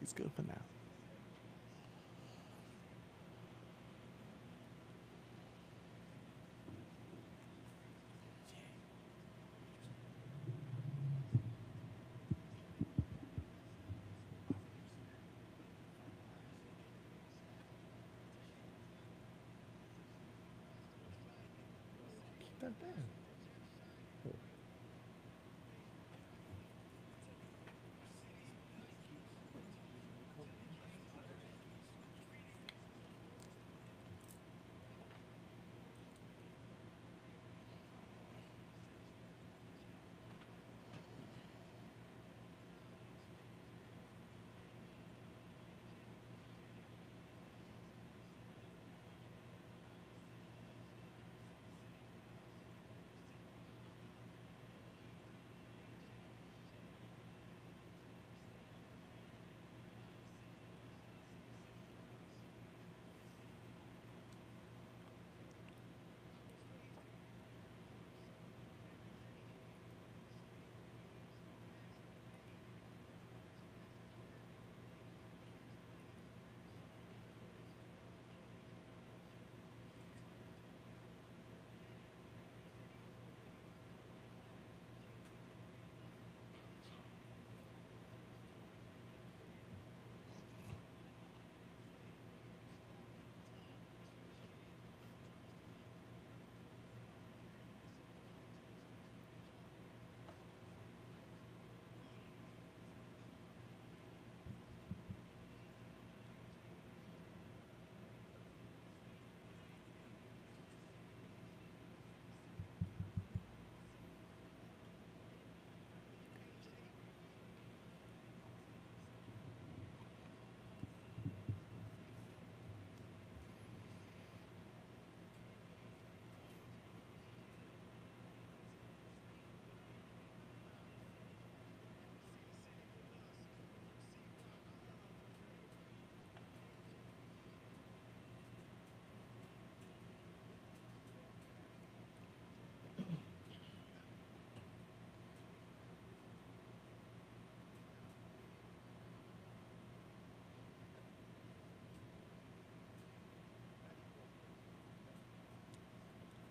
He's good for now. Keep that down.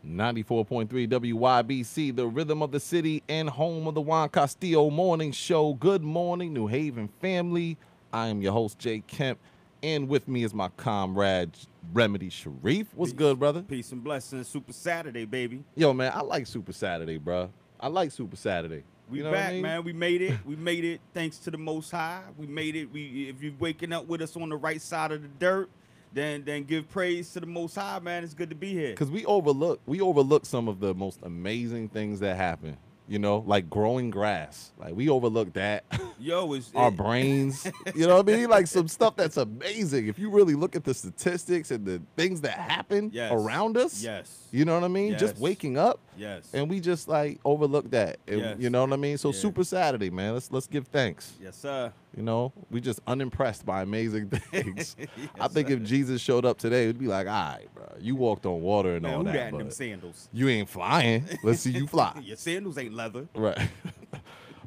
.3 WYBC, the rhythm of the city and home of the Juan Castillo Morning Show. Good morning, New Haven family. I am your host, Jay Kemp, and with me is my comrade, Remedy Sharif. What's good, brother? Peace and blessings. Super Saturday, baby. Yo, man, I like Super Saturday, bro. I like Super Saturday. We You know back, what I mean? man. We made it. We made it thanks to the Most High. We made it. If you're waking up with us on the right side of the dirt, then give praise to the Most High, man. It's good to be here. Because we overlook some of the most amazing things that happen. You know, like growing grass. Like we overlook that. Yo, Our brains. You know what I mean? Like some stuff that's amazing. If you really look at the statistics and the things that happen Yes. around us. Yes. You know what I mean? Just Yes. waking up. Yes. And we just like overlook that. And, Yes. You know what I mean? So Yeah. Super Saturday, man. Let's give thanks. Yes, sir. You know, we just unimpressed by amazing things. Yes, I think sir. if Jesus showed up today, it'd be like, all right, bro, you walked on water and Man, all who that, that in them but sandals? you ain't flying. Let's see you fly. Your sandals ain't leather. Right.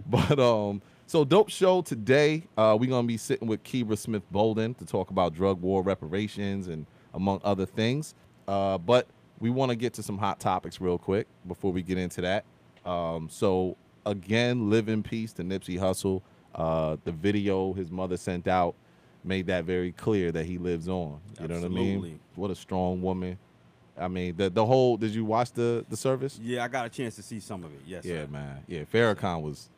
But so dope show today. We're gonna be sitting with Kebra Smith Bolden to talk about drug war reparations and among other things. But we want to get to some hot topics real quick before we get into that. So again, live in peace to Nipsey Hussle. The video his mother sent out made that very clear that he lives on. You know what I mean? Absolutely. What a strong woman. I mean, the whole. Did you watch the service? Yeah, I got a chance to see some of it. Yes, Yeah, sir. man. Yeah, Farrakhan was.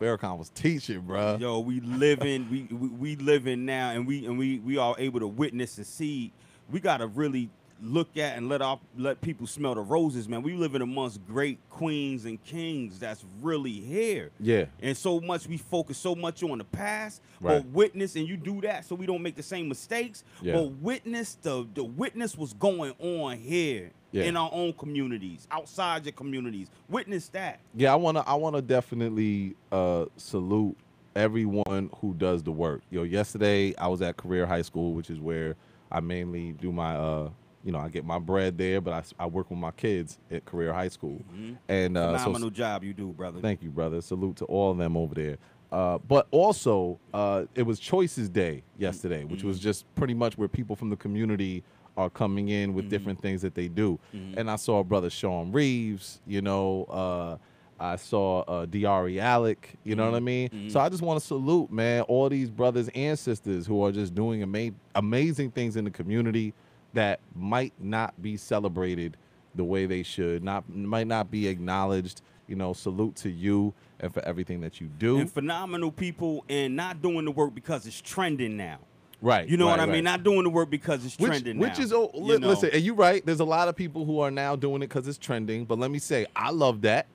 Farrakhan was teaching, bruh. Yo, we living, we living now, and we are able to witness and see. We gotta really look at and let people smell the roses, man. We living amongst great queens and kings that's really here. Yeah. And so much we focus so much on the past, Right. but witness, and you do that so we don't make the same mistakes. Yeah. But witness the witness what's going on here. Yeah. In our own communities, outside your communities. Witness that. Yeah, I wanna definitely salute everyone who does the work. Yesterday I was at Career High School, which is where I mainly do my I get my bread there, but I work with my kids at Career High School. And Phenomenal job you do, brother. Thank you, brother. Salute to all of them over there. But also, it was Choices Day yesterday, which was just pretty much where people from the community are coming in with different things that they do. And I saw brother Sean Reeves, I saw Diari Alec, you know what I mean? So I just want to salute, man, all these brothers and sisters who are just doing amazing things in the community that might not be celebrated the way they should, might not be acknowledged. Salute to you and for everything that you do. And phenomenal people, and not doing the work because it's trending now. Right. You know what I right. mean? Not doing the work because it's trending now. Which is, listen, and you're right. There's a lot of people who are now doing it because it's trending. But let me say, I love that.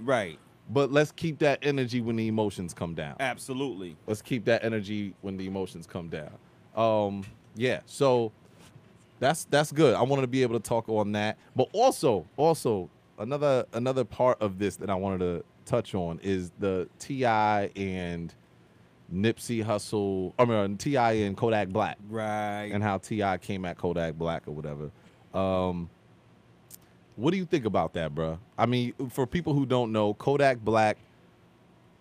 Right. But let's keep that energy when the emotions come down. Absolutely. Let's keep that energy when the emotions come down. Yeah. So that's good. I wanted to be able to talk on that. But also another part of this that I wanted to touch on is the T.I. and Nipsey Hussle, T.I. and Kodak Black. Right. And how T.I. came at Kodak Black or whatever. What do you think about that, bro? I mean, for people who don't know, Kodak Black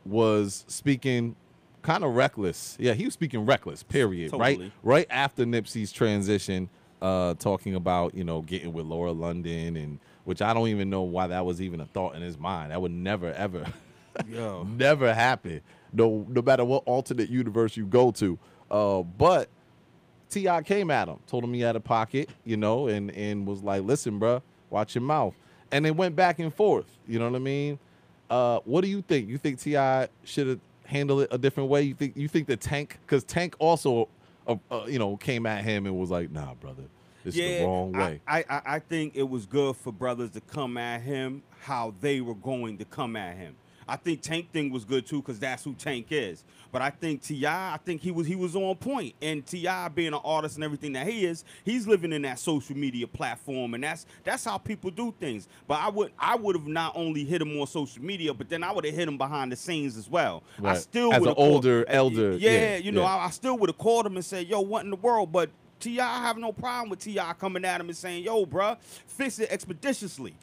was speaking kind of reckless. Yeah, he was speaking reckless, period. Totally. Right after Nipsey's transition, talking about, getting with Laura London, and which I don't even know why that was even a thought in his mind. That would never, ever, never happen. No matter what alternate universe you go to. But T.I. came at him, told him he had a pocket, and was like, listen, bro, watch your mouth. And they went back and forth. You know what I mean? What do you think? You think T.I. should have handled it a different way? You think the Tank, because Tank also, came at him and was like, nah, brother, it's the wrong way. I think it was good for brothers to come at him how they were going to come at him. I think Tank thing was good too, because that's who Tank is. But I think T.I., I think he was on point. And T.I. being an artist and everything that he is, he's living in that social media platform, and that's how people do things. But I would have not only hit him on social media, but then I would have hit him behind the scenes as well. Right. I still as would an older elder. I still would have called him and said, yo, what in the world? But T.I., I have no problem with T.I. coming at him and saying, yo, bruh, fix it expeditiously.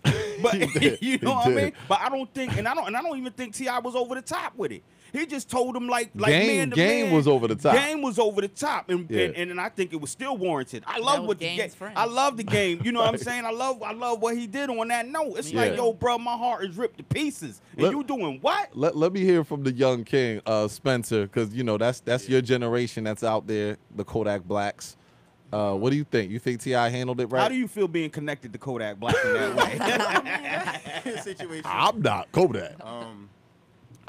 But you know what I mean? But I don't think, and I don't even think T.I. was over the top with it. He just told him like man to man. Game was over the top. Game was over the top, and I think it was still warranted. I love what the game. I love the game. You know what I'm saying? I love what he did on that note. It's like, yo, bro, my heart is ripped to pieces, and you doing what? Let me hear from the young king, Spencer, because that's your generation that's out there, the Kodak Blacks. What do you think? You think T.I. handled it right? How do you feel being connected to Kodak Black in that way? Situation. I'm not Kodak.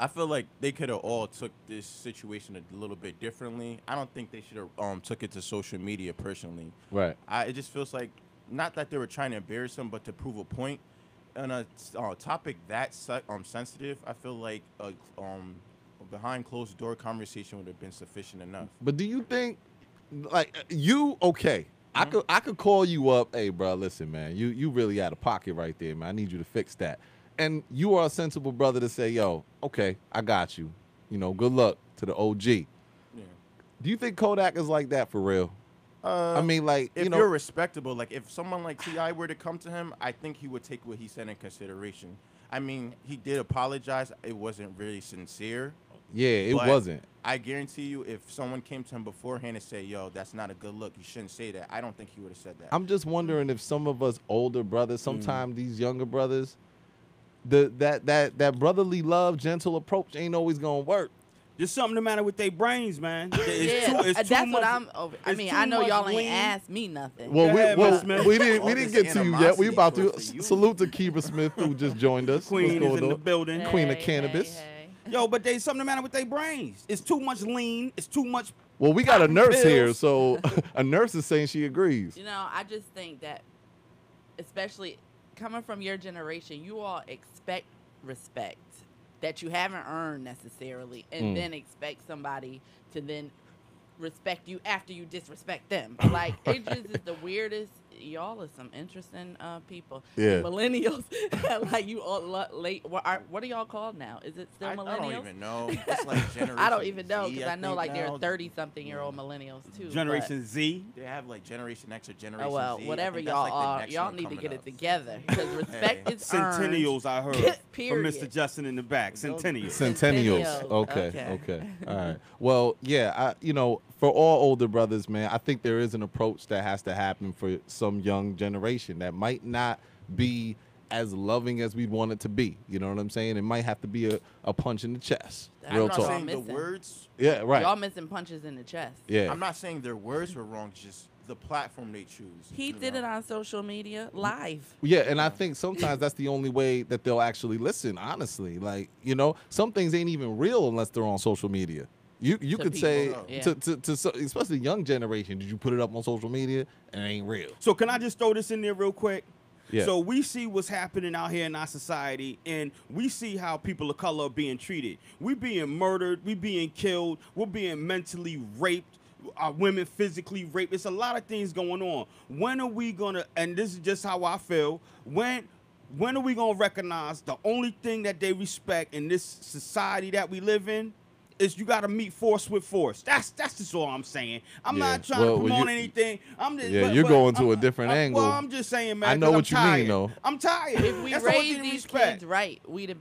I feel like they could have all took this situation a little bit differently. I don't think they should have took it to social media personally. Right. It just feels like, not that they were trying to embarrass him, but to prove a point. On a topic that sensitive, I feel like a behind closed door conversation would have been sufficient enough. But do you think, like, okay, I could call you up, hey, bro, listen, man, you really out of pocket right there, man. I need you to fix that. And you are a sensible brother to say, yo, okay, I got you. Good luck to the OG. Yeah. Do you think Kodak is like that for real? I mean, like, if you're respectable, like if someone like T.I. were to come to him, I think he would take what he said in consideration. I mean, he did apologize. It wasn't really sincere. Yeah, it wasn't. I guarantee you, if someone came to him beforehand and said, yo, that's not a good look, you shouldn't say that, I don't think he would have said that. I'm just wondering if some of us older brothers, sometimes these younger brothers, that brotherly love, gentle approach ain't always gonna work. There's something the matter with their brains, man. That's what I'm over. I mean, I know y'all ain't asked me nothing. Well, we didn't get to you yet. We about to salute to Kebra Smith, who just joined us. Queen is in the building. Queen of cannabis. Hey. Yo, but there's something the matter with their brains. It's too much lean. It's too much. Well, we got a nurse pills. here, so a nurse is saying she agrees. I just think that, especially coming from your generation, you all expect respect that you haven't earned necessarily, and then expect somebody to then respect you after you disrespect them. Like, it just is the weirdest. y'all are some interesting people. Yeah. Millennials, like you all late. What are y'all called now? Is it still millennials? I don't even know. It's like Generation I don't even know Z, because I know think like there now. are 30-something-year-old millennials too. Generation Z. They have like Generation X or Generation Oh well, Z. I whatever think that's, y'all like, the are, next y'all one need to coming get up. it together because respect is earned. Centennials, I heard from Period. Mr. Justin in the back. Centennials. Centennials. Okay. All right. Well, yeah, for all older brothers, man, I think there is an approach that has to happen for some young generation that might not be as loving as we'd want it to be. You know what I'm saying? It might have to be a punch in the chest. That's Real what I'm talk. saying the missing. words. Yeah, right. Y'all missing punches in the chest. Yeah. I'm not saying their words were wrong. Just the platform they choose. He did it on social media live. Yeah, and I think sometimes that's the only way that they'll actually listen, honestly. Like, some things ain't even real unless they're on social media. You To could people, say, yeah. to especially the young generation, did you put it up on social media? And it ain't real. So can I just throw this in there real quick? Yeah. So we see what's happening out here in our society, and we see how people of color are being treated. We being murdered, we being killed, we're being mentally raped, our women physically raped. It's a lot of things going on. When are we gonna? And this is just how I feel. When are we gonna recognize the only thing that they respect in this society that we live in? Is you got to meet force with force. That's just all I'm saying. I'm Yeah. not trying to promote anything. I'm just, Yeah, you're going to a different angle. Well, I'm just saying, man. I know 'cause what I'm you tired. mean, though. I'm tired. If we That's the only raised thing to these respect. kids right, we'd have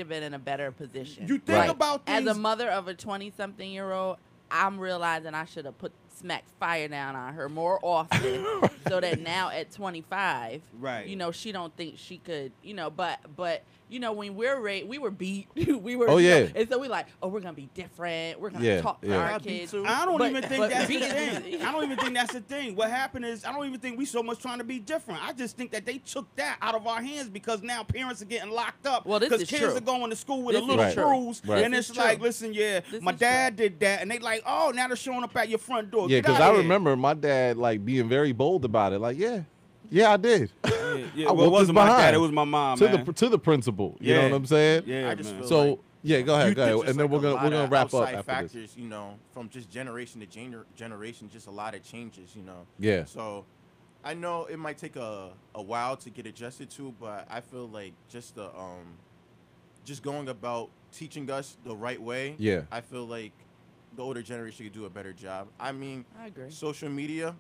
been in a better position. You think Right. about things. As a mother of a 20-something-year-old, I'm realizing I should have smacked fire down on her more often, so that now at 25, Right. she don't think she could, but when we were beat, we were. Oh, yeah. And so we like, we're gonna be different. We're gonna Yeah, talk to yeah. our I beat kids. too. I don't But- even think but that's the being- thing. I don't even think that's the thing. What happened is I don't even think we so much trying to be different. I just think that they took that out of our hands because now parents are getting locked up. Well, this because is kids true. are going to school with This a is little true. bruise, Right. and This it's is like, true. listen, This my is dad did that, and they like, oh, now they're showing up at your front door. Yeah, Get because outta I here. remember my dad, like, being very bold about it. Like, yeah, I did. Yeah, I well, it whooped wasn't his my dad, behind. it was my mom, to man. the principal. You know Yeah. what I'm saying? Yeah, I just man. feel So like yeah, go ahead, You go ahead, Just and then like we're a gonna lot of wrap up outside after this. factors, from just generation to generation, just a lot of changes, Yeah. So I know it might take a while to get adjusted to, but I feel like just just going about teaching us the right way. Yeah. I feel like the older generation could do a better job. I mean, I agree. social media,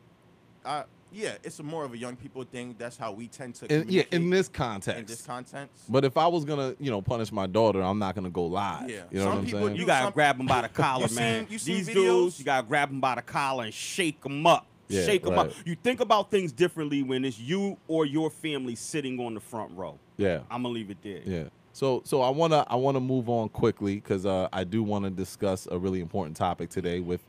yeah, it's more of a young people thing. That's how we tend to And, yeah, communicate in this context. in this content. But if I was gonna, punish my daughter, I'm not gonna go live. Yeah. You know Some what I'm people saying? You do gotta some- grab them by the collar, man. you seen These videos? dudes, you gotta grab them by the collar and shake them up. Yeah, Shake them right. up. You think about things differently when it's you or your family sitting on the front row. Yeah. I'm gonna leave it there. Yeah. So I wanna move on quickly because I do want to discuss a really important topic today with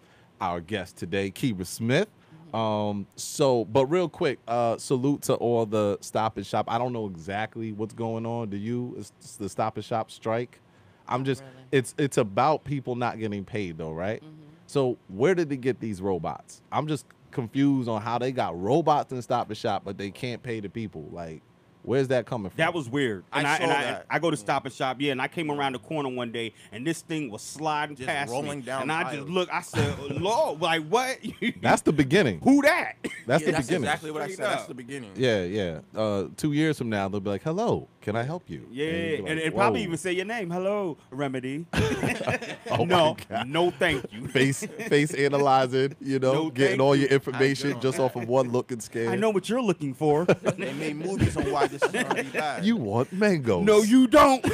our guest today, Kebra Smith. But real quick, salute to all the Stop and Shop. I don't know exactly what's going on. Do you? It's the Stop and Shop strike. I'm Not just. really. It's about people not getting paid though, right? Mm-hmm. So where did they get these robots? I'm just confused on how they got robots in Stop and Shop, but they can't pay the people. Like, where's that coming from? That was weird. I And saw I that. I go to Stop and Shop, and I came around the corner one day, and this thing was sliding Just past rolling me, down and I aisles. just looked. I said, "Lord, like what? That's the beginning. Who that?" That's Yeah, the that's beginning. exactly what I Straight said. That's up. the beginning. Yeah. 2 years from now, they'll be like, "Hello, can I help you?" Yeah, you'll be and like, probably "Whoa." even say your name. Hello, Remedy. Oh no, my God. no, thank you. face analyzing, No, getting thank all you. your information doing just that? off of one look and scan. I know what you're looking for. They made movies on why this is gonna be bad. You want mangoes? no, you don't.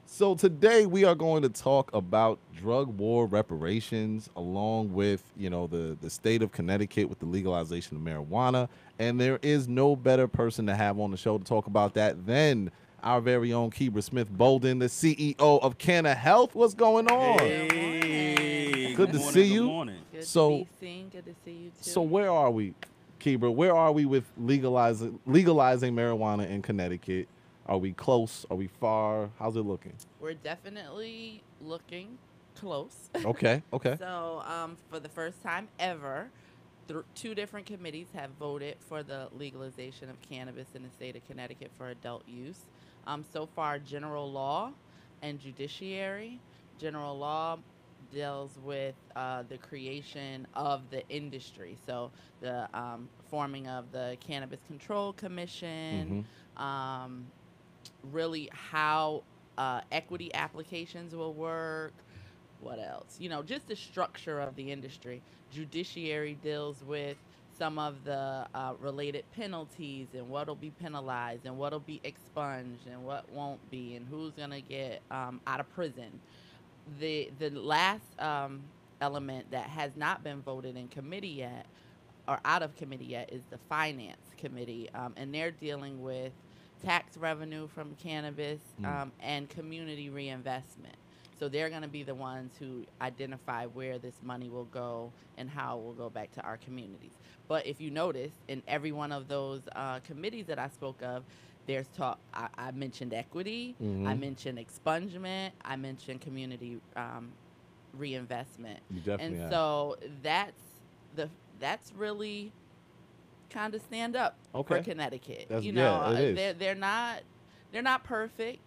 So today we are going to talk about drug war reparations, along with the state of Connecticut with the legalization of marijuana. And there is no better person to have on the show to talk about that than our very own Kebra Smith Bolden, the CEO of Cannahealth. What's going on? Hey, Good to morning, see good you. morning. Good So- to be seen. Good to see you too. So where are we, Kebra? Where are we with legalizing marijuana in Connecticut? Are we close? Are we far? How's it looking? We're definitely looking close. Okay. So, for the first time ever, two different committees have voted for the legalization of cannabis in the state of Connecticut for adult use. So far, general law and judiciary. General law deals with the creation of the industry. So the forming of the Cannabis Control Commission, really how equity applications will work. What else? Just the structure of the industry. Judiciary deals with some of the related penalties and what'll be penalized and what'll be expunged and what won't be and who's gonna get out of prison. The last element that has not been voted in committee yet or out of committee yet is the finance committee, and they're dealing with tax revenue from cannabis and community reinvestment. So they're going to be the ones who identify where this money will go and how it will go back to our communities. But if you notice, in every one of those committees that I spoke of, there's talk. I mentioned equity. I mentioned expungement. I mentioned community reinvestment. You definitely and have. so that's really kind of stand up for Connecticut. That's, you know, it is. they're not perfect,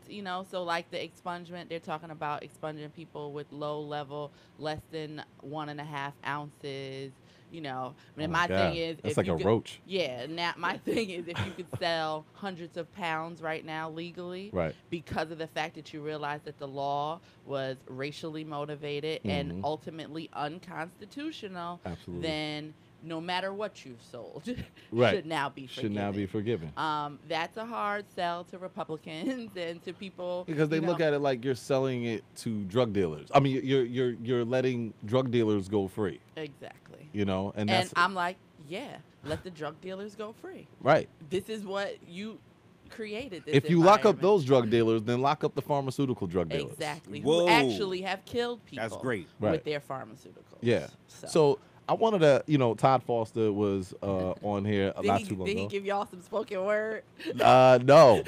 so like the expungement, they're talking about expunging people with low level, less than 1.5 ounces. My God. thing is, That's if like you a could, roach. Yeah, now my thing is, if you could sell hundreds of pounds right now legally, Right. because of the fact that you realize that the law was racially motivated and ultimately unconstitutional, Absolutely. then no matter what you've sold, Right. should now be forgiven. Should now be forgiven. That's a hard sell to Republicans and to people Because they look at it like you're selling it to drug dealers. I mean, you're letting drug dealers go free. Exactly. And that's I'm like, yeah, let the drug dealers go free. right. This is what you created. This If you lock up environment. those drug dealers, then lock up the pharmaceutical drug dealers. Exactly, Whoa. who actually have killed people. That's great. Right. With their pharmaceuticals. Yeah. So I wanted to, Todd Foster was on here not too long Did ago. he give y'all some spoken word? No.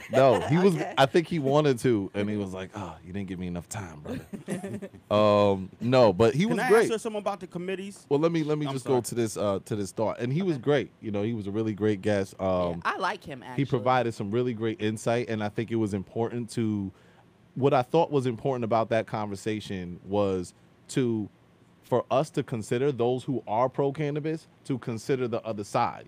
He was. Okay. I think he wanted to, and he was like, "Oh, you didn't give me enough time, brother." No, but he was Can I great. answer something about the committees? Well, let me I'm just sorry. go to this thought, and he was great. He was a really great guest. Yeah, I like him actually. He provided some really great insight, and I think it was important to. What I thought was important about that conversation was for us to consider those who are pro cannabis, to consider the other side.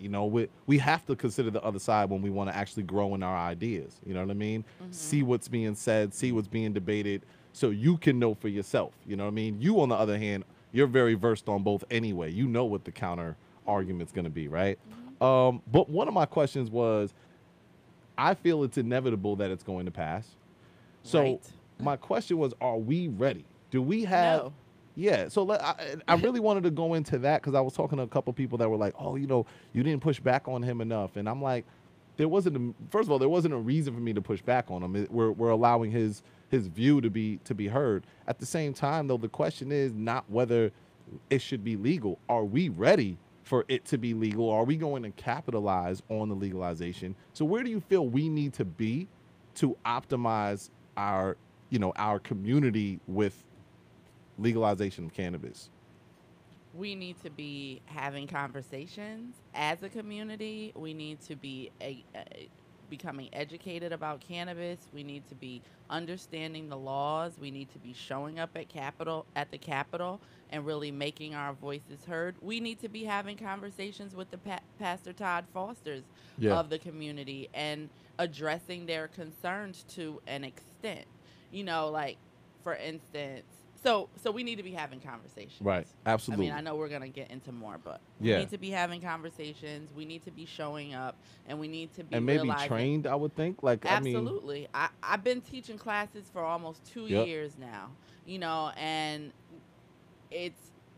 We have to consider the other side when we want to actually grow in our ideas. You know what I mean? See what's being said, see what's being debated, so you can know for yourself. You know what I mean? You, on the other hand, you're very versed on both anyway. You know what the counter argument's going to be, right? But one of my questions was, I feel it's inevitable that it's going to pass. So Right. my question was, are we ready? Do we have... No. Yeah, so I really wanted to go into that because I was talking to a couple people that were like, "Oh, you didn't push back on him enough," and I'm like, first of all, there wasn't a reason for me to push back on him. We're allowing his view to be heard. At the same time, though, the question is not whether it should be legal. Are we ready for it to be legal? Are we going to capitalize on the legalization? So where do you feel we need to be to optimize our community with legalization of cannabis? We need to be having conversations as a community. We need to be becoming educated about cannabis. We need to be understanding the laws. We need to be showing up at the Capitol and really making our voices heard. We need to be having conversations with the Pastor Todd Fosters of the community and addressing their concerns to an extent. Like, for instance, So we need to be having conversations. Right. Absolutely. I mean, I know we're going to get into more, but we need to be having conversations. We need to be showing up, and we need to be and maybe realizing, trained, I would think. Absolutely. I've been teaching classes for almost 2 years now, and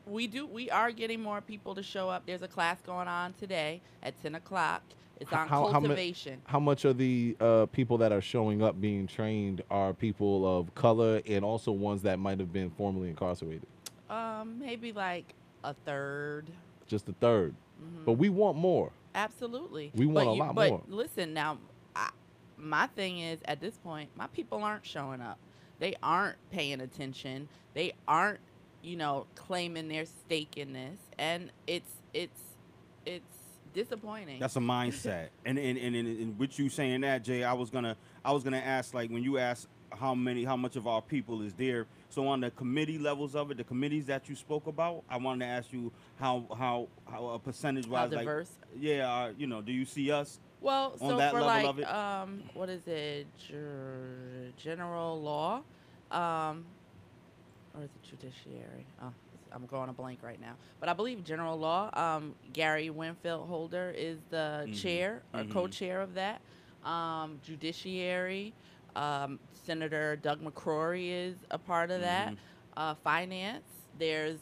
we are getting more people to show up. There's a class going on today at 10 o'clock. It's on cultivation. How much of the people that are showing up being trained are people of color and also ones that might have been formerly incarcerated? Maybe like a third. Just a third. But we want more. Absolutely. We want a lot more. But listen, now, my thing is, at this point, my people aren't showing up. They aren't paying attention. They aren't, claiming their stake in this. And it's disappointing. That's a mindset. And with you saying that, Jay, I was gonna ask, like, when you ask how much of our people is there. So on the committee levels of it, the committees that you spoke about, I wanted to ask you how a percentage How wise, like, diverse? yeah, do you see us Well, on so that for level like of it? what is it? General law, um, or is it judiciary? Oh, I'm going a blank right now. But I believe general law. Gary Winfield Holder is the chair, Mm-hmm. co-chair of that. Judiciary. Senator Doug McCrory is a part of Mm-hmm. that. Finance. There's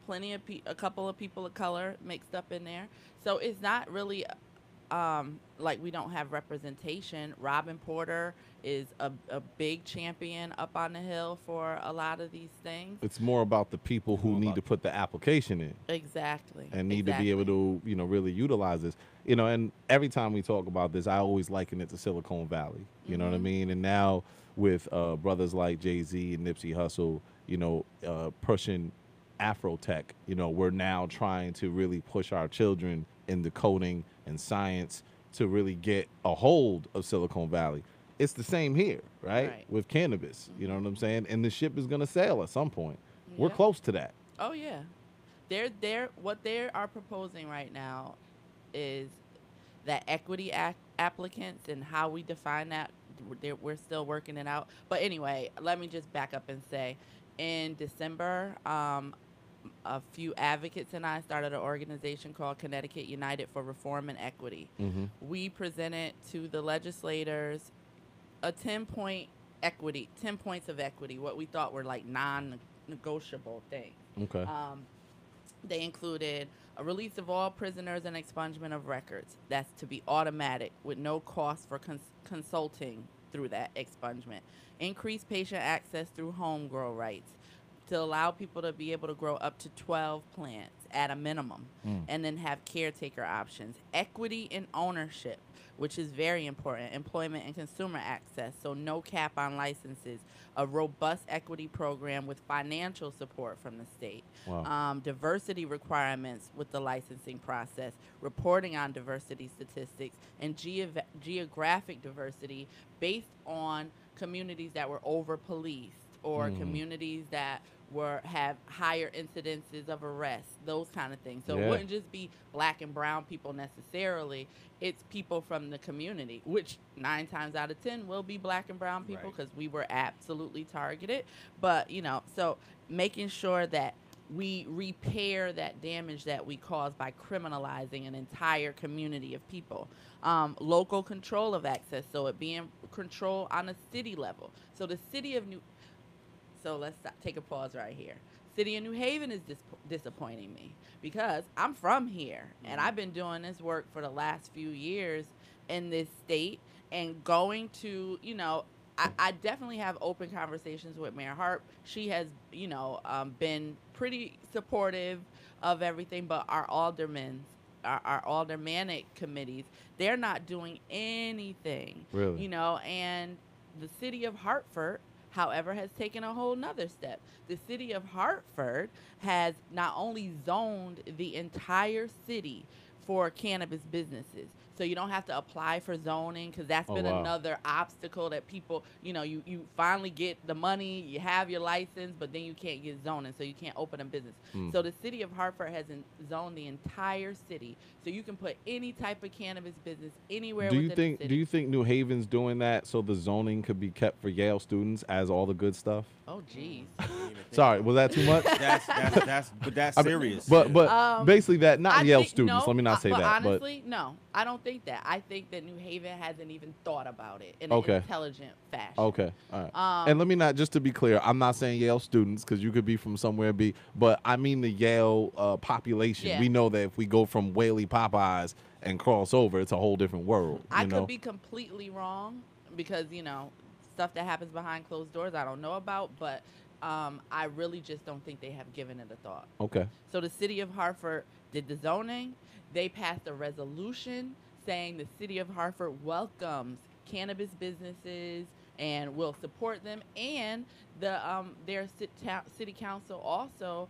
plenty of a couple of people of color mixed up in there. So it's not really like we don't have representation. Robin Porter is a big champion up on the hill for a lot of these things. It's more about the people It's who more need about to put the application in Exactly. and need to be able Exactly. to, really utilize this. And every time we talk about this, I always liken it to Silicon Valley. You know what I Mhm. mean? And now with brothers like Jay-Z and Nipsey Hussle, pushing Afro tech, we're now trying to really push our children into coding and science to really get a hold of Silicon Valley. It's the same here, right? Right. With cannabis, you know Mhm. what I'm saying? And the ship is going to sail at some point. We're Yep. close to that. Oh yeah. They're what they are proposing right now is that equity applicants and how we define that. We're still working it out. But anyway, let me just back up and say, in December, a few advocates and I started an organization called Connecticut United for Reform and Equity. Mm-hmm. We presented to the legislators a 10-point equity, 10 points of equity, what we thought were like non-negotiable things. Okay. Um, they included a release of all prisoners and expungement of records. That's to be automatic with no cost for consulting through that expungement. Increase patient access through home grow rights to allow people to be able to grow up to 12 plants at a minimum Mm. and then have caretaker options. Equity in ownership, which is very important. Employment and consumer access, so no cap on licenses. A robust equity program with financial support from the state. Wow. Diversity requirements with the licensing process, reporting on diversity statistics, and geographic diversity based on communities that were over policed or Mm. communities that have higher incidences of arrests, those kind of things. So it Yeah. wouldn't just be black and brown people necessarily. It's people from the community, which 9 times out of 10 will be black and brown people Right. because we were absolutely targeted. But so making sure that we repair that damage that we caused by criminalizing an entire community of people. Local control of access, so it being control on a city level. So the city of New so let's take a pause right here. City of New Haven is disappointing me because I'm from here and I've been doing this work for the last few years in this state and going to, I definitely have open conversations with Mayor Harp. She has, been pretty supportive of everything, but our our aldermanic committees, they're not doing anything, Really? and the city of Hartford, however, has taken a whole nother step. The city of Hartford has not only zoned the entire city for cannabis businesses. So you don't have to apply for zoning because that's Oh, been wow. another obstacle that people, you finally get the money, you have your license, but then you can't get zoning, so you can't open a business. Mm. So the city of Hartford has zoned the entire city, so you can put any type of cannabis business anywhere Do you within the think city. New Haven's doing that so the zoning could be kept for Yale students as all the good stuff? Oh, geez. I didn't even think Sorry, about was that too much? But that's I mean, serious. but basically that not I Yale think, students. no, Let me not say but that. honestly, no, I don't think that. I think that New Haven hasn't even thought about it in Okay. an intelligent fashion. Okay, all right. And let me not, just to be clear, I'm not saying Yale students because you could be from somewhere but I mean the Yale population. Yeah. We know that if we go from Whaley Popeyes and cross over, it's a whole different world. I you know? could be completely wrong because stuff that happens behind closed doors I don't know about, but I really just don't think they have given it a thought. Okay. So the city of Hartford did the zoning. They passed a resolution saying the city of Hartford welcomes cannabis businesses and will support them. And their city council also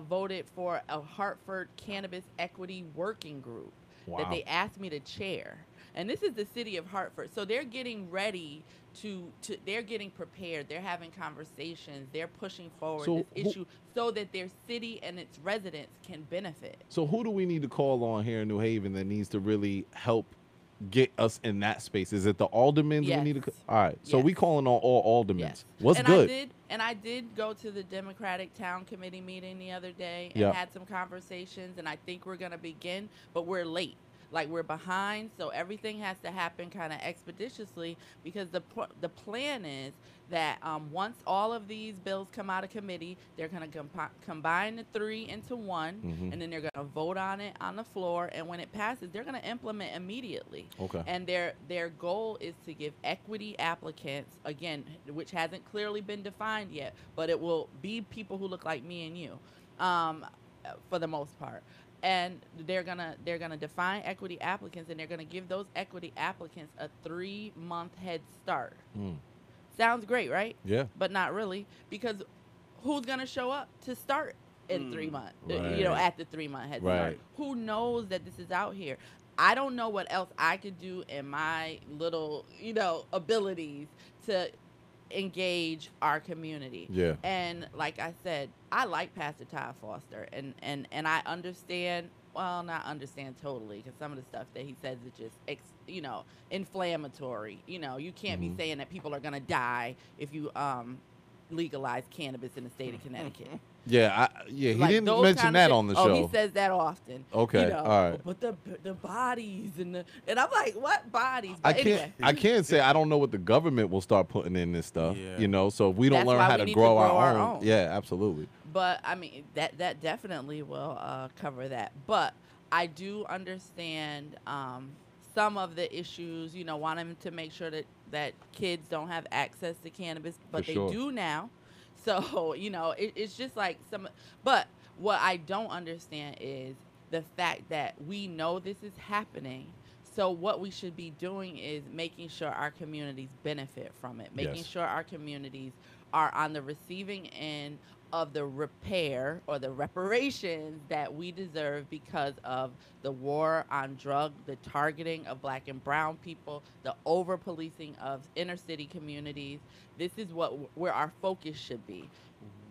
voted for a Hartford Cannabis Equity Working Group that Wow. they asked me to chair. And this is the city of Hartford. So they're getting ready to they're getting prepared. They're having conversations. They're pushing forward So this issue so that their city and its residents can benefit. So who do we need to call on here in New Haven that needs to really help get us in that space? Is it the aldermen we need to? Yes. All right. So we Yes. calling on all aldermen. Yes. What's and good? I did go to the Democratic Town Committee meeting the other day and Yep. had some conversations, and I think we're going to begin, but we're late. Like, we're behind, so everything has to happen kind of expeditiously, because the plan is that once all of these bills come out of committee, they're going to combine the three into one, and then they're going to vote on it on the floor, and when it passes, they're going to implement immediately. Okay. And their goal is to give equity applicants, again, which hasn't clearly been defined yet, but it will be people who look like me and you, for the most part. And they're gonna define equity applicants, and they're gonna give those equity applicants a 3-month head start. Sounds great, right? Yeah. But not really, because who's gonna show up to start in 3 months? Right. At the 3-month head Right. start. Who knows that this is out here? I don't know what else I could do in my little, abilities to engage our community. Yeah. And like I said, I like Pastor Todd Foster, and I understand, well, not understand totally, because some of the stuff that he says is just inflammatory. You can't be saying that people are gonna die if you legalize cannabis in the state of Connecticut. Yeah. He Like, didn't those mention kind of that things. on the Oh, show. he says that often. Okay, all right. But the bodies and I'm like, what bodies? But anyway. I can't say I don't know what the government will start putting in this stuff. Yeah. So if we don't That's learn why how we to need to grow grow our our own. own. Yeah, absolutely. But I mean, that definitely will cover that. But I do understand some of the issues. Wanting to make sure that kids don't have access to cannabis, but For sure. they do now. So it's just like some. But what I don't understand is the fact that we know this is happening. So what we should be doing is making sure our communities benefit from it, making Yes. sure our communities are on the receiving end of the repair or the reparations that we deserve because of the war on drug, the targeting of black and brown people, the over-policing of inner city communities. This is where our focus should be.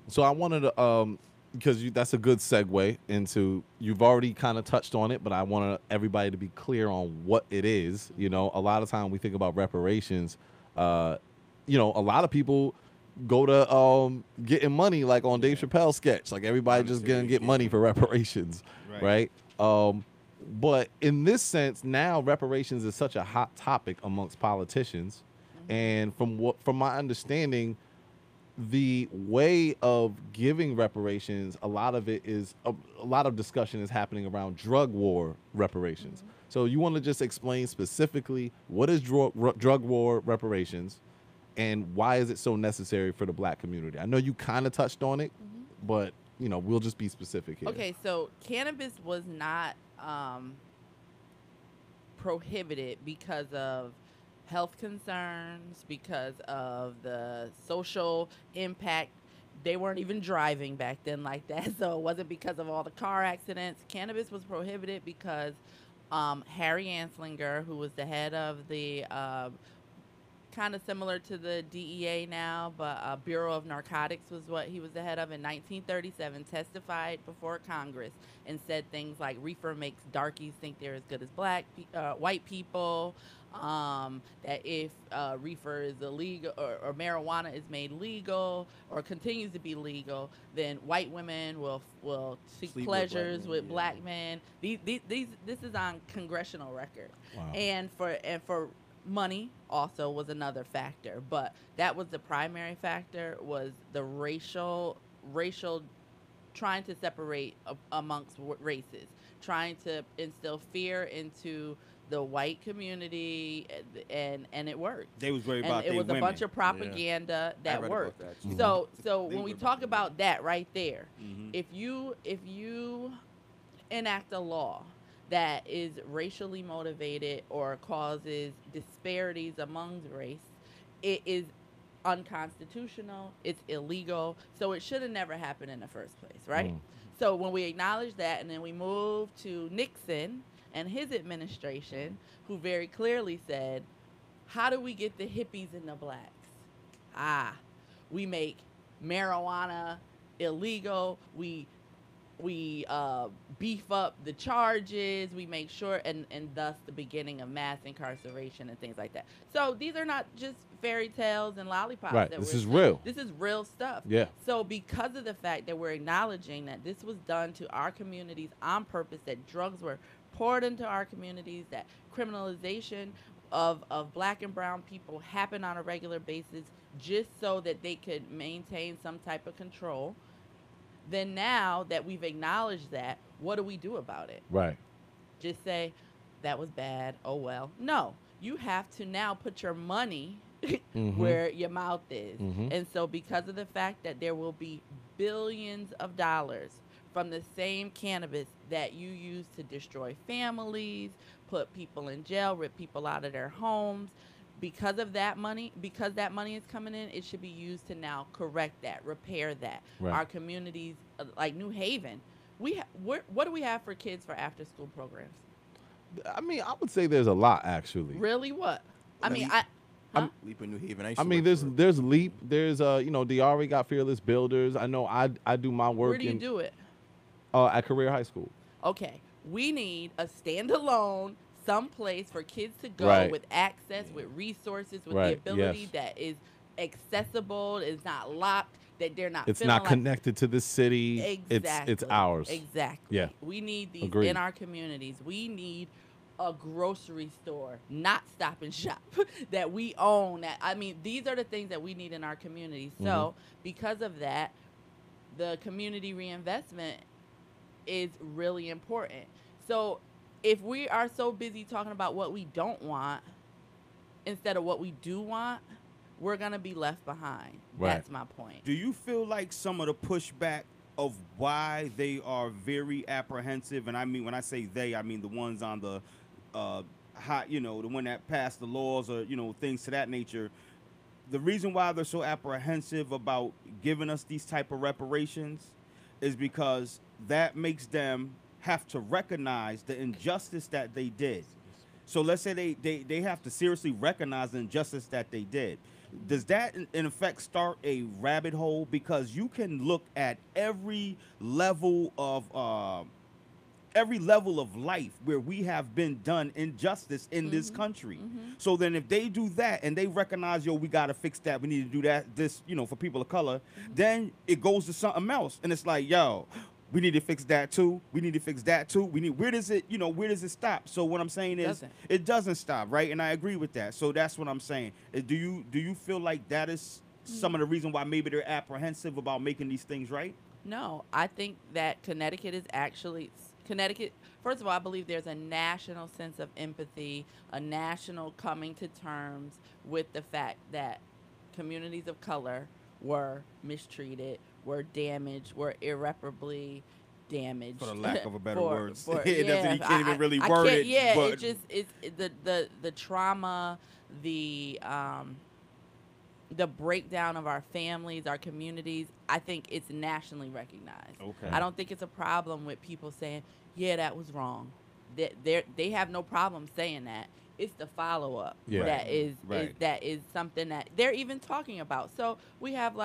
So I wanted to, because that's a good segue into, you've already kind of touched on it, but I want everybody to be clear on what it is. A lot of time we think about reparations, a lot of people go to getting money, like on Dave Chappelle's sketch, like everybody just gonna get money for reparations, right? But in this sense, now reparations is such a hot topic amongst politicians, and from my understanding, the way of giving reparations, a lot of it is a lot of discussion is happening around drug war reparations. So you want to just explain specifically what is drug war reparations, and why is it so necessary for the black community? I know you kind of touched on it, but we'll just be specific here. Okay, so cannabis was not prohibited because of health concerns, because of the social impact. They weren't even driving back then like that, so it wasn't because of all the car accidents. Cannabis was prohibited because Harry Anslinger, who was the head of the kind of similar to the DEA now, but Bureau of Narcotics was what he was the head of in 1937, testified before Congress and said things like reefer makes darkies think they're as good as white people, that if reefer is illegal or marijuana is made legal or continues to be legal, then white women will seek Sleep with pleasures black men, with yeah. black men. This is on congressional record. Wow. And for money also was another factor, but that was the primary factor, was the racial trying to separate amongst races, trying to instill fear into the white community, and it worked. They was worried And about it their was a women. bunch of propaganda I that read about worked. that, too. So They when we worried talk their about that right there, Mhm. if you enact a law that is racially motivated or causes disparities among race, it is unconstitutional, it's illegal, so it should have never happened in the first place, right? So when we acknowledge that, and then we move to Nixon, and his administration, who very clearly said, how do we get the hippies and the blacks? We make marijuana illegal. We beef up the charges. We make sure, and thus the beginning of mass incarceration and things like that. So these are not just fairy tales and lollipops. Right. This is real. This is real stuff. Yeah. So because of the fact that we're acknowledging that this was done to our communities on purpose, that drugs were poured into our communities, that criminalization of black and brown people happen on a regular basis just so that they could maintain some type of control, then now that we've acknowledged that, what do we do about it? Right. Just say, that was bad, oh well. No, you have to now put your money where your mouth is. And so because of the fact that there will be billions of dollars from the same cannabis that you use to destroy families, put people in jail, rip people out of their homes, because of that money, because that money is coming in, it should be used to now correct that, repair that. Right. Our communities, like New Haven, what do we have for kids for after school programs? I mean, I would say there's a lot actually. Really, what? I mean, Leap in New Haven. I mean, there's Leap. There's Diari got Fearless Builders. I know I do my work. Where do you do it? At Career High School. Okay, we need a standalone someplace for kids to go Right. with access, with resources, with Right, the ability yes. that is accessible, is not locked, that they're not. It's feeling not like, connected to the city. Exactly. It's ours. Exactly. Yeah. We need these Agreed. in our communities. We need a grocery store, not Stop and Shop, that we own. These are the things that we need in our communities. So because of that, the community reinvestment is really important. So if we are so busy talking about what we don't want instead of what we do want, we're going to be left behind. Right. That's my point. Do you feel like some of the pushback of why they are very apprehensive, and I mean, when I say they, I mean the ones on the the one that passed the laws or, things to that nature, the reason why they're so apprehensive about giving us these type of reparations is because that makes them have to recognize the injustice that they did. So let's say they have to seriously recognize the injustice that they did. Does that in effect start a rabbit hole? Because you can look at every level of life where we have been done injustice in this country. So then if they do that and they recognize, we got to fix that, we need to do this, for people of color, then it goes to something else. And it's like, we need to fix that too. We need to fix that too. Where does it stop? So what I'm saying is it doesn't stop, right? And I agree with that. So that's what I'm saying. Do you feel like that is some of the reason why maybe they're apprehensive about making these things right? No, I think that Connecticut, first of all, I believe there's a national sense of empathy, a national coming to terms with the fact that communities of color were mistreated, were damaged, were irreparably damaged. For the lack of a better word. You can't even really word it. Yeah, but it's the trauma, the breakdown of our families, our communities. I think it's nationally recognized. Okay. I don't think it's a problem with people saying, yeah, that was wrong. They have no problem saying that. It's the follow-up that is something that they're even talking about. So we have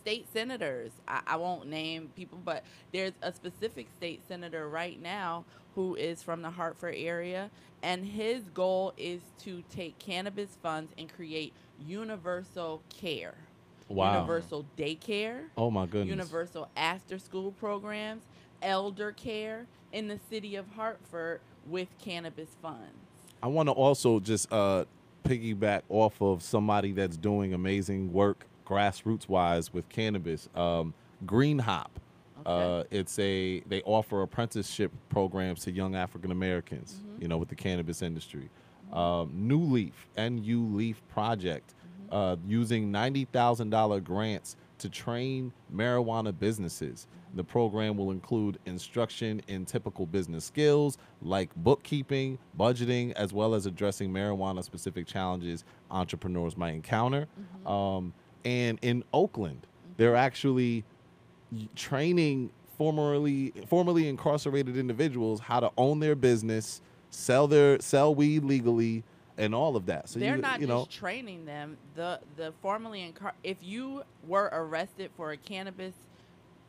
state senators. I won't name people, but there's a specific state senator right now who is from the Hartford area, and his goal is to take cannabis funds and create universal care. Wow. Universal daycare. Oh my goodness. Universal after-school programs, elder care in the city of Hartford with cannabis funds. I want to also just piggyback off of somebody that's doing amazing work grassroots-wise with cannabis. Green Hop. Okay. They offer apprenticeship programs to young African Americans, with the cannabis industry. New Leaf, NU Leaf Project, using $90,000 grants to train marijuana businesses. The program will include instruction in typical business skills like bookkeeping, budgeting, as well as addressing marijuana-specific challenges entrepreneurs might encounter. And in Oakland, they're actually training formerly incarcerated individuals how to own their business, sell weed legally, and all of that. So They're you not you know just training them. The if you were arrested for a cannabis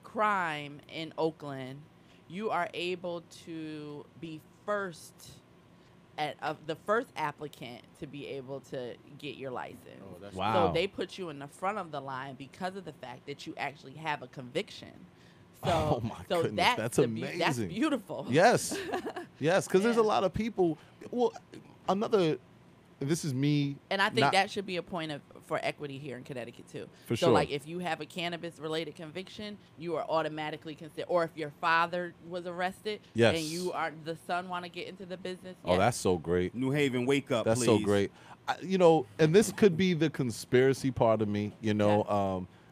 crime in Oakland, you are able to be first the first applicant to be able to get your license. Oh, that's Wow. So they put you in the front of the line because of the fact that you actually have a conviction. So, Oh my so goodness, that's that's that's amazing. beautiful. Yes, yes, because there's a Yeah. lot of people. Well, this is me. And I think not- that should be a point for equity here in Connecticut too. For so sure. like if you have a cannabis related conviction, you are automatically considered, or if your father was arrested Yes. and you are the son want to get into the business. Oh, yes. that's so great. New Haven, wake up, That's please. so great. And this could be the conspiracy part of me,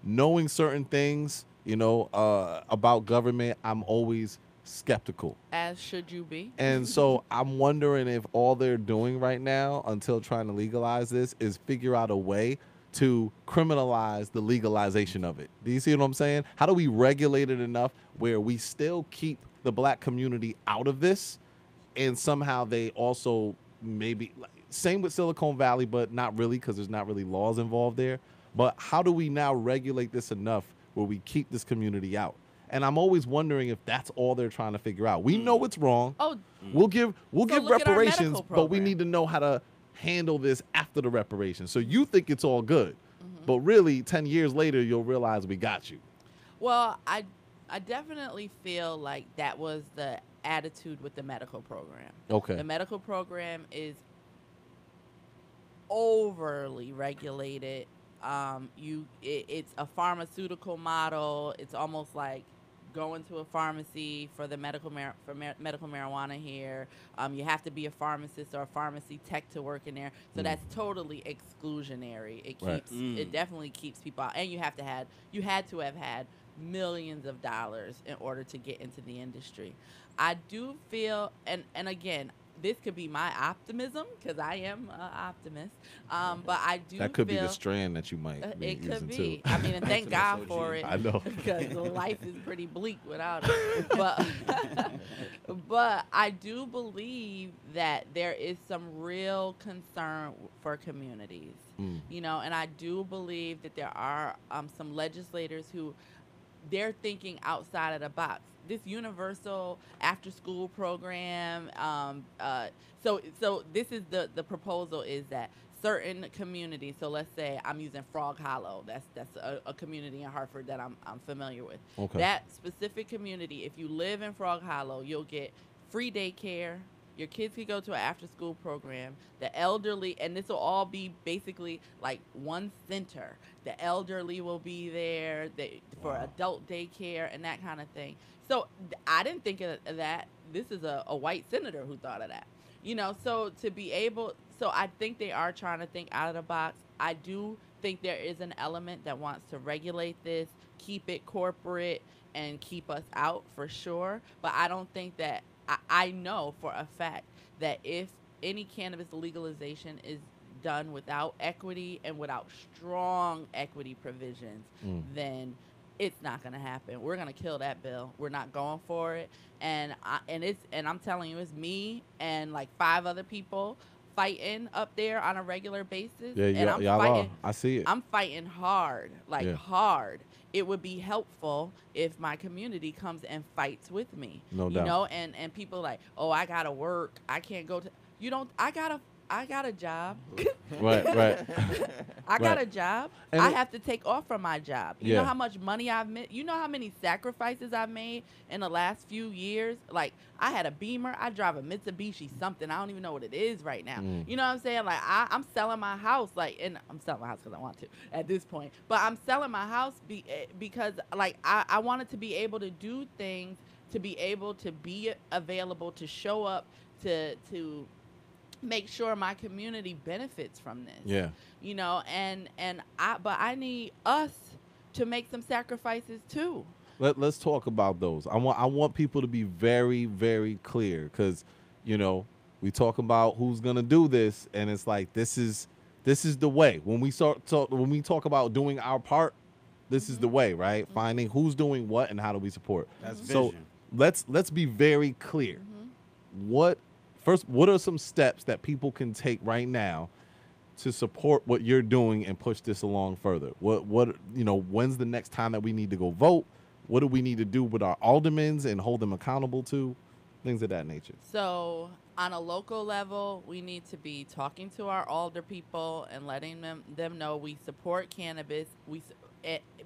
knowing certain things, about government, I'm always skeptical. As should you be. And so I'm wondering if all they're doing right now until trying to legalize this is figure out a way to criminalize the legalization of it. Do you see what I'm saying? How do we regulate it enough where we still keep the black community out of this, and somehow they also maybe same with Silicon Valley, but not really, because there's not really laws involved there. But how do we now regulate this enough where we keep this community out? And I'm always wondering if that's all they're trying to figure out. We know it's wrong. Oh, We'll give look at our reparations, medical but we program. need to know how to handle this after the reparations. So you think it's all good, but really 10 years later you'll realize we got you. well, I definitely feel like that was the attitude with the medical program. Okay. The medical program is overly regulated. It's a pharmaceutical model. It's almost like going to a pharmacy for the medical marijuana here. You have to be a pharmacist or a pharmacy tech to work in there. So that's totally exclusionary. It Right. keeps it definitely keeps people out. And you had to have had millions of dollars in order to get into the industry. I do feel, and again, this could be my optimism because I am an optimist. But I do That could be feel the strand that you might be it using could be. too. I mean, and thank God for it. I know. Because life is pretty bleak without it. But I do believe that there is some real concern for communities. And I do believe that there are some legislators who they're thinking outside of the box. This universal after-school program. So this is the proposal is that certain communities. So let's say I'm using Frog Hollow. That's a community in Hartford that I'm familiar with. Okay. That specific community. If you live in Frog Hollow, you'll get free daycare. Your kids can go to an after-school program. The elderly, and this will all be basically like one center. The elderly will be there for adult daycare and that kind of thing. So I didn't think of that. This is a white senator who thought of that. So to be able, so I think they are trying to think out of the box. I do think there is an element that wants to regulate this, keep it corporate, and keep us out for sure. But I don't think that, I know for a fact that if any cannabis legalization is done without equity and without strong equity provisions, then it's not going to happen. We're going to kill that bill. We're not going for it. And I'm telling you, it's me and like 5 other people fighting up there on a regular basis. Yeah, and I'm y'all fighting. are. I see it. I'm fighting hard, hard. It would be helpful if my community comes and fights with me. No doubt. And people like, oh, I gotta work. I can't go to. You don't. I got a job. Right. I got a job. And I have to take off from my job. You Yeah. know how much money I've made? You know how many sacrifices I've made in the last few years? Like, I had a Beamer. I drive a Mitsubishi something. I don't even know what it is right now. You know what I'm saying? Like, I'm selling my house. And I'm selling my house because I want to at this point. But I'm selling my house because, like, I wanted to be able to do things, to be able to be available, to show up, to make sure my community benefits from this. Yeah. But I need us to make some sacrifices too. Let's talk about those. I want people to be very, very clear, because we talk about who's gonna do this, and it's like this is the way. When we talk about doing our part, This is the way, right? Finding who's doing what and how do we support. That's So vision. let's be very clear. What are some steps that people can take right now to support what you're doing and push this along further? What when's the next time that we need to go vote? What do we need to do with our aldermans and hold them accountable to? Things of that nature. So on a local level, we need to be talking to our alder people and letting them know we support cannabis.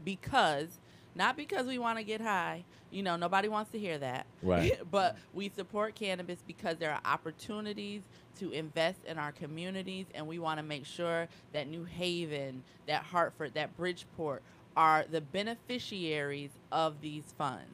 Because not because we want to get high. Nobody wants to hear that. Right. But we support cannabis because there are opportunities to invest in our communities, and we want to make sure that New Haven, that Hartford, that Bridgeport are the beneficiaries of these funds.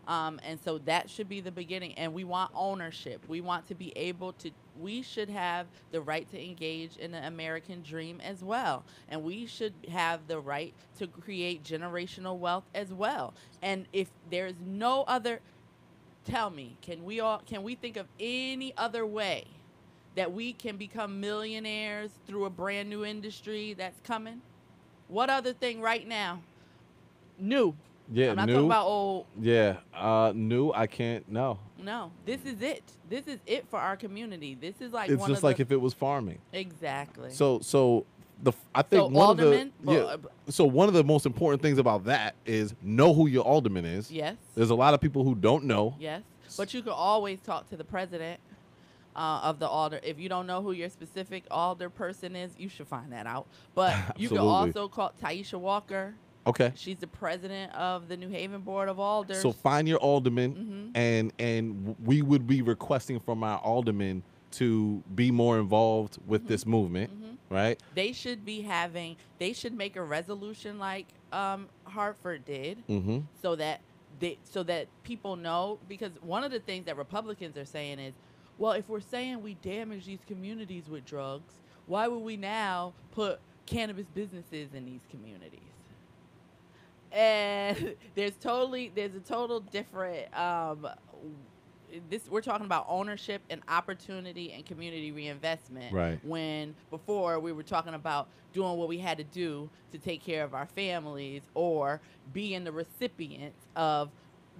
And so that should be the beginning. And we want ownership. We want to be able to, we should have the right to engage in the American dream as well. And we should have the right to create generational wealth as well. And if there's no other, tell me, can we think of any other way that we can become millionaires through a brand new industry that's coming? What other thing right now? New. Yeah, I'm not new. talking about old. Yeah, new. I can't. No. No, this is it. This is it for our community. This is like It's one just of like the, if it was farming. exactly. So I think So one aldermen, of the so one of the most important things about that is know who your alderman is. Yes. There's a lot of people who don't know. Yes, but you could always talk to the president of the alder. If you don't know who your specific alder person is, you should find that out. But you could Absolutely. also call Taisha Walker. Okay. She's the president of the New Haven Board of Alders. So find your alderman, and we would be requesting from our alderman to be more involved with this movement, right? They should make a resolution like Hartford did, so that people know, because one of the things that Republicans are saying is, well, if we're saying we damage these communities with drugs, why would we now put cannabis businesses in these communities? And there's a total different we're talking about ownership and opportunity and community reinvestment. Right. When before we were talking about doing what we had to do to take care of our families or being the recipients of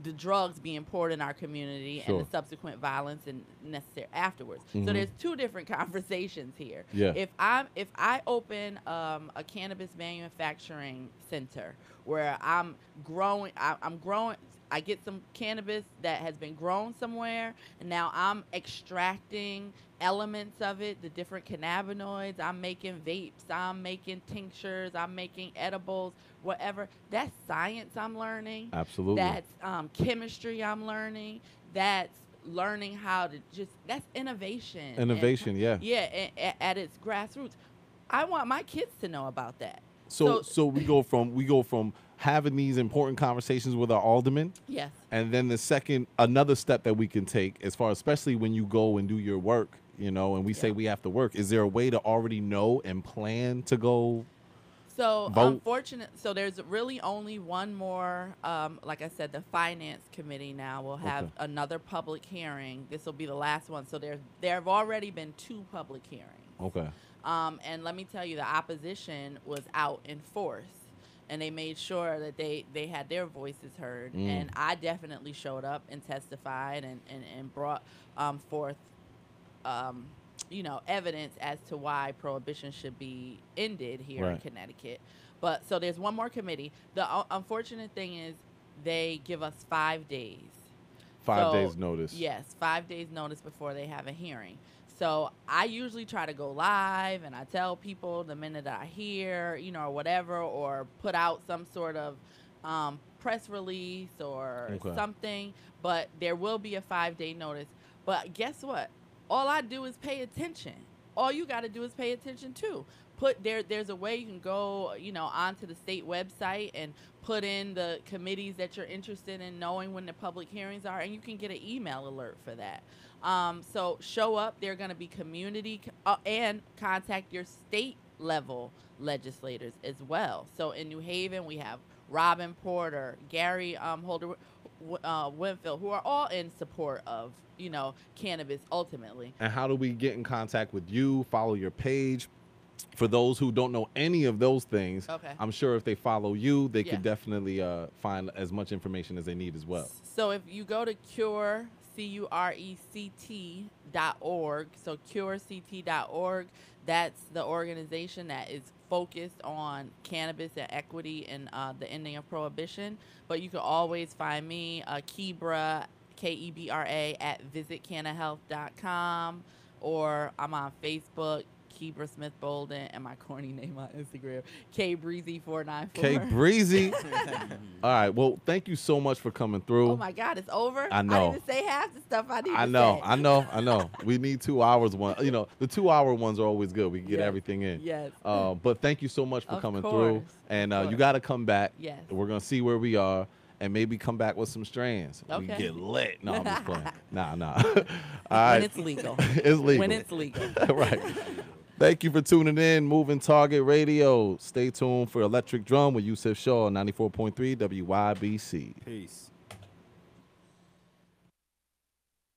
the drugs being poured in our community and the subsequent violence and necessary afterwards. So there's two different conversations here. Yeah. If I open a cannabis manufacturing center where I'm growing, I get some cannabis that has been grown somewhere, and now I'm extracting elements of it, the different cannabinoids. I'm making vapes, I'm making tinctures, I'm making edibles, whatever. That's science I'm learning. Absolutely. That's chemistry I'm learning. That's learning how to that's innovation. Innovation, yeah. Yeah, at its grassroots. I want my kids to know about that. So we go from having these important conversations with our aldermen. Yes. And then another step that we can take, as far, especially when you go and do your work, and we say we have to work, is there a way to already know and plan to go So vote? So there's really only one more, like I said, the finance committee now will have another public hearing. This will be the last one. So there have already been 2 public hearings. Okay. And let me tell you, the opposition was out in force, and they made sure that they had their voices heard. And I definitely showed up and testified and brought forth, evidence as to why prohibition should be ended here in Connecticut. But so there's one more committee. The unfortunate thing is they give us 5 days. 5 days notice. Yes, 5 days notice before they have a hearing. So I usually try to go live, and I tell people the minute I hear, or whatever, or put out some sort of press release or something. But there will be a 5-day notice. But guess what? All I do is pay attention. All you got to do is pay attention too. There's a way you can go, onto the state website and put in the committees that you're interested in knowing when the public hearings are, and you can get an email alert for that. So show up. They're going to be community and contact your state level legislators as well. So in New Haven, we have Robin Porter, Gary Holder, Winfield, who are all in support of, cannabis ultimately. And how do we get in contact with you? Follow your page, for those who don't know any of those things, Okay. I'm sure if they follow you, they Yeah. could definitely find as much information as they need as well. So if you go to Cure, CURECT.org, so CureCT.org, that's the organization that is focused on cannabis and equity and the ending of prohibition. But you can always find me, Kebra, Kebra, at visitcannahealth.com, or I'm on Facebook, Kebra Smith Bolden, and my corny name on Instagram, KBreezy494. Okay, Breezy. All right. Well, thank you so much for coming through. Oh my God, it's over. I know. I didn't even say half the stuff I need to say. I know. We need 2 hours. The 2 hour ones are always good. We can get Yes. everything in. Yes. But thank you so much for Of coming course, through. And of you course. got to come back. Yes. We're going to see where we are and maybe come back with some strands. We Okay. can get lit. No, I'm just playing. Nah. All right. When it's legal. It's legal. When it's legal. Right. Thank you for tuning in. Moving Target Radio. Stay tuned for Electric Drum with Yusuf Shaw, 94.3 WYBC. Peace.